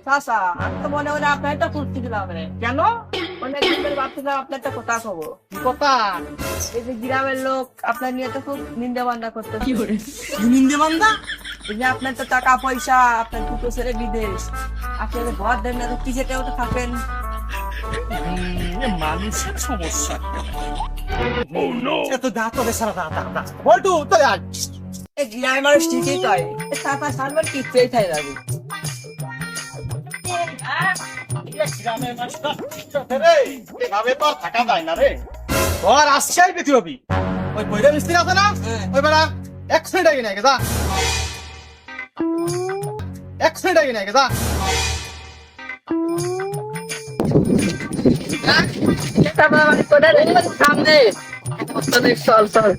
চাচা আমি তো মনে মনে আপনার একটা ফুর্তি দিলাম রে। কেন? অনেকদিন ধরে ভাবছিলাম আপনার একটা কথা কব। কথা এই যে গ্রামের লোক আপনার নিয়ে তো খুব নিন্দা বান্দা করতে নিন্দে বান্দা? এই যে আপনার তো টাকা পয়সা, আপনার দুটো ছেলে বিদেশ, আপনি যে ঘর দেন না তো কি যেতে ওটা থাকেন। মানুষের সমস্যা। এত দাঁত হবে সারা দাঁত বলটু তুই আয়। এই গ্রামের মানুষ ঠিকই কয় চাচা সারবার কিচ্ছুই থাই যাবে। গ্রামের মানুষটা রে এভাবে তো আর থাকা যায় না রে। ঘর আসছেই পেতে হবি। ওই বইরা মিস্ত্রি আছে না, ওই বেলা 1 সেন্ট আগে নাকি যা, 1 সেন্ট আগে নাকি যা। সামনে চল চল